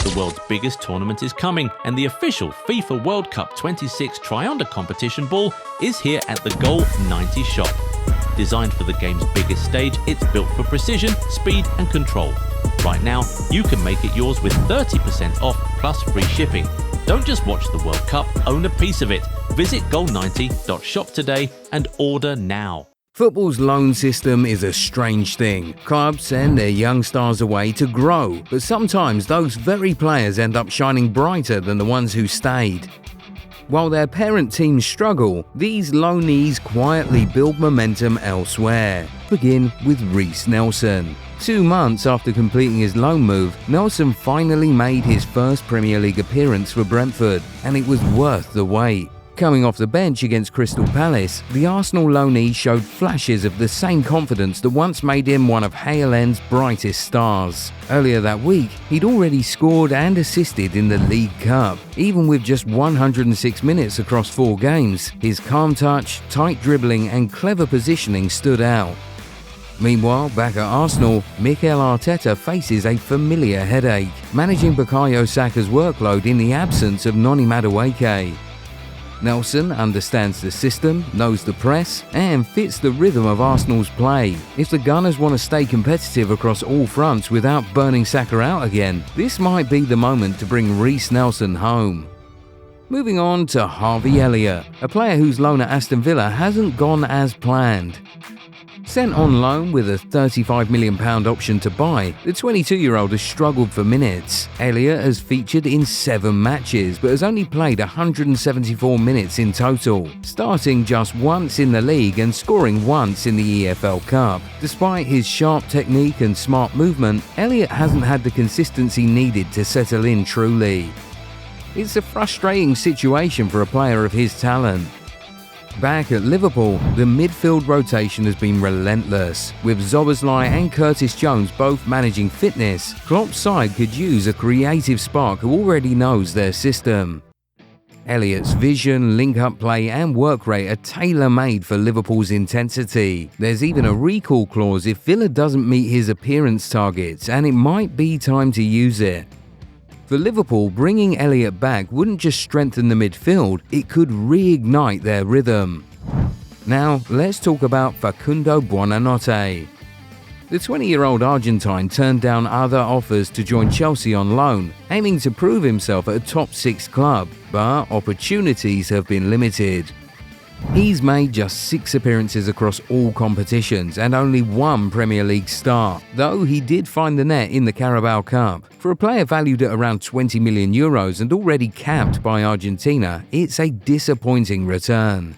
The world's biggest tournament is coming, and the official FIFA World Cup 26 try-under competition ball is here at the Goal 90 shop. Designed for the game's biggest stage, it's built for precision, speed and control. Right now, you can make it yours with 30% off plus free shipping. Don't just watch the World Cup, own a piece of it. Visit goal90.shop today and order now. Football's loan system is a strange thing. Clubs send their young stars away to grow, but sometimes those very players end up shining brighter than the ones who stayed. While their parent teams struggle, these loanees quietly build momentum elsewhere. Begin with Reiss Nelson. 2 months after completing his loan move, Nelson finally made his first Premier League appearance for Brentford, and it was worth the wait. Coming off the bench against Crystal Palace, the Arsenal loanee showed flashes of the same confidence that once made him one of Hale End's brightest stars. Earlier that week, he'd already scored and assisted in the League Cup. Even with just 106 minutes across 4 games, his calm touch, tight dribbling and clever positioning stood out. Meanwhile, back at Arsenal, Mikel Arteta faces a familiar headache, managing Bukayo Saka's workload in the absence of Noni Madueke. Nelson understands the system, knows the press, and fits the rhythm of Arsenal's play. If the Gunners want to stay competitive across all fronts without burning Saka out again, this might be the moment to bring Reiss Nelson home. Moving on to Harvey Elliott, a player whose loan at Aston Villa hasn't gone as planned. Sent on loan with a £35 million option to buy, the 22-year-old has struggled for minutes. Elliott has featured in 7 matches, but has only played 174 minutes in total, starting just once in the league and scoring once in the EFL Cup. Despite his sharp technique and smart movement, Elliott hasn't had the consistency needed to settle in truly. It's a frustrating situation for a player of his talent. Back at Liverpool, the midfield rotation has been relentless. With Szoboszlai and Curtis Jones both managing fitness, Klopp's side could use a creative spark who already knows their system. Elliott's vision, link-up play and work rate are tailor-made for Liverpool's intensity. There's even a recall clause if Villa doesn't meet his appearance targets, and it might be time to use it. For Liverpool, bringing Elliott back wouldn't just strengthen the midfield, it could reignite their rhythm. Now, let's talk about Facundo Buonanotte. The 20-year-old Argentine turned down other offers to join Chelsea on loan, aiming to prove himself at a top 6 club, but opportunities have been limited. He's made just 6 appearances across all competitions and only 1 Premier League start, though he did find the net in the Carabao Cup. For a player valued at around €20 million and already capped by Argentina, it's a disappointing return.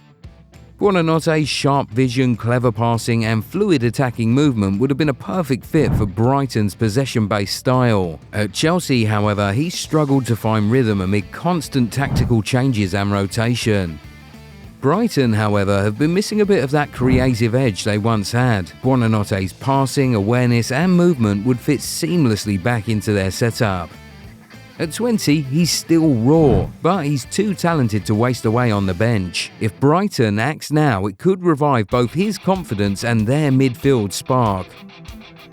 Buonanotte's sharp vision, clever passing and fluid attacking movement would have been a perfect fit for Brighton's possession-based style. At Chelsea, however, he struggled to find rhythm amid constant tactical changes and rotation. Brighton, however, have been missing a bit of that creative edge they once had. Buonanotte's passing, awareness and movement would fit seamlessly back into their setup. At 20, he's still raw, but he's too talented to waste away on the bench. If Brighton acts now, it could revive both his confidence and their midfield spark.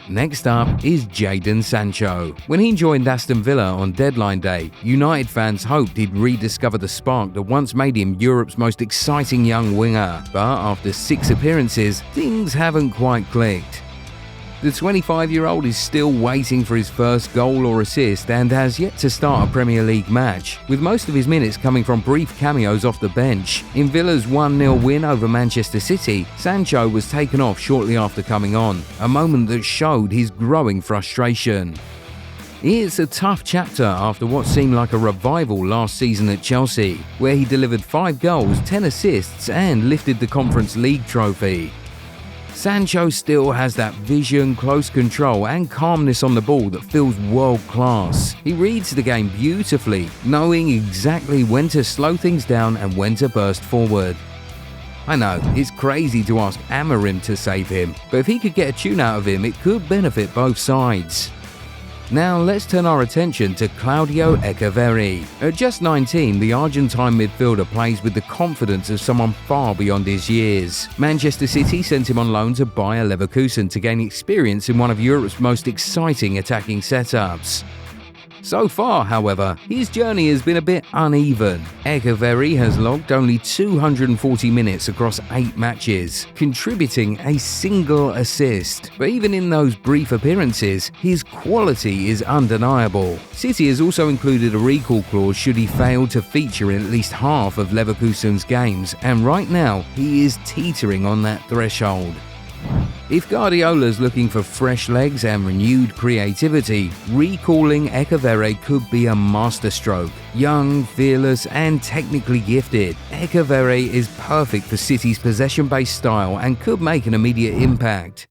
Next up is Jadon Sancho. When he joined Aston Villa on deadline day, United fans hoped he'd rediscover the spark that once made him Europe's most exciting young winger. But after 6 appearances, things haven't quite clicked. The 25-year-old is still waiting for his first goal or assist and has yet to start a Premier League match, with most of his minutes coming from brief cameos off the bench. In Villa's 1-0 win over Manchester City, Sancho was taken off shortly after coming on, a moment that showed his growing frustration. It's a tough chapter after what seemed like a revival last season at Chelsea, where he delivered 5 goals, 10 assists and lifted the Conference League trophy. Sancho still has that vision, close control and calmness on the ball that feels world-class. He reads the game beautifully, knowing exactly when to slow things down and when to burst forward. I know, it's crazy to ask Amorim to save him, but if he could get a tune out of him, it could benefit both sides. Now let's turn our attention to Claudio Echeverri. At just 19, the Argentine midfielder plays with the confidence of someone far beyond his years. Manchester City sent him on loan to Bayer Leverkusen to gain experience in one of Europe's most exciting attacking setups. So far, however, his journey has been a bit uneven. Echeverri has logged only 240 minutes across 8 matches, contributing a single assist. But even in those brief appearances, his quality is undeniable. City has also included a recall clause should he fail to feature in at least half of Leverkusen's games, and right now he is teetering on that threshold. If Guardiola's looking for fresh legs and renewed creativity, recalling Echeverri could be a masterstroke. Young, fearless and technically gifted, Echeverri is perfect for City's possession-based style and could make an immediate impact.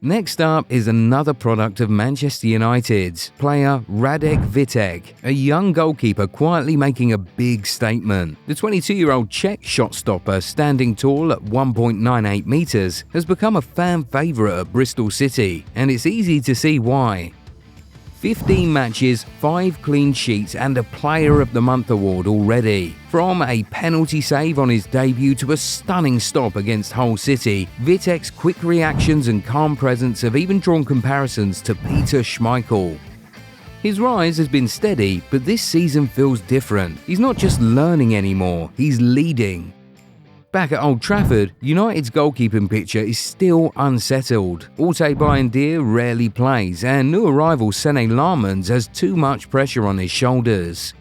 Next up is another product of Manchester United's player Radek Vitek, a young goalkeeper quietly making a big statement. The 22-year-old Czech shot stopper, standing tall at 1.98 meters, has become a fan favourite at Bristol City, and it's easy to see why. 15 matches, 5 clean sheets and a Player of the Month award already. From a penalty save on his debut to a stunning stop against Hull City, Vitek's quick reactions and calm presence have even drawn comparisons to Peter Schmeichel. His rise has been steady, but this season feels different. He's not just learning anymore, he's leading. Back at Old Trafford, United's goalkeeping picture is still unsettled. Altay Bayindir rarely plays, and new arrival Sene Lammens has too much pressure on his shoulders.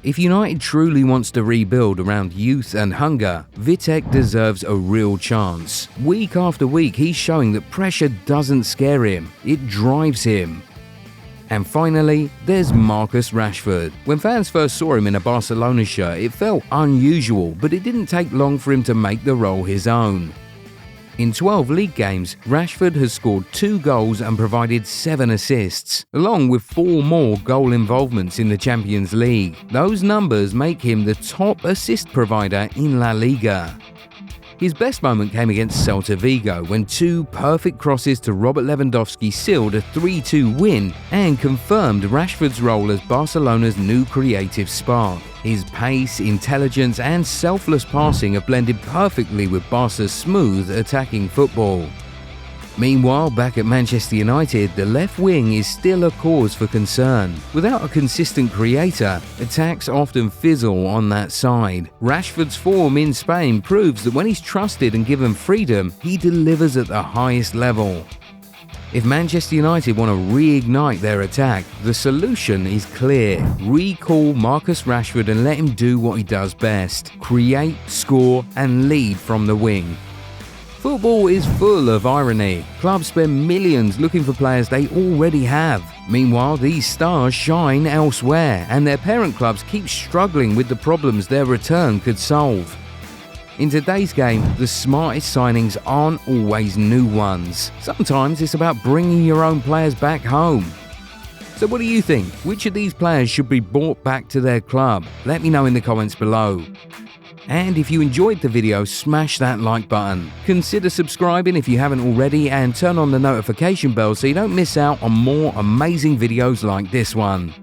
If United truly wants to rebuild around youth and hunger, Vitek deserves a real chance. Week after week, he's showing that pressure doesn't scare him, it drives him. And finally, there's Marcus Rashford. When fans first saw him in a Barcelona shirt, it felt unusual, but it didn't take long for him to make the role his own. In 12 league games, Rashford has scored 2 goals and provided 7 assists, along with 4 more goal involvements in the Champions League. Those numbers make him the top assist provider in La Liga. His best moment came against Celta Vigo when 2 perfect crosses to Robert Lewandowski sealed a 3-2 win and confirmed Rashford's role as Barcelona's new creative spark. His pace, intelligence and selfless passing have blended perfectly with Barca's smooth attacking football. Meanwhile, back at Manchester United, the left wing is still a cause for concern. Without a consistent creator, attacks often fizzle on that side. Rashford's form in Spain proves that when he's trusted and given freedom, he delivers at the highest level. If Manchester United want to reignite their attack, the solution is clear. Recall Marcus Rashford and let him do what he does best: create, score and lead from the wing. Football is full of irony. Clubs spend millions looking for players they already have. Meanwhile, these stars shine elsewhere, and their parent clubs keep struggling with the problems their return could solve. In today's game, the smartest signings aren't always new ones. Sometimes it's about bringing your own players back home. So what do you think? Which of these players should be brought back to their club? Let me know in the comments below. And if you enjoyed the video, smash that like button. Consider subscribing if you haven't already and turn on the notification bell so you don't miss out on more amazing videos like this one.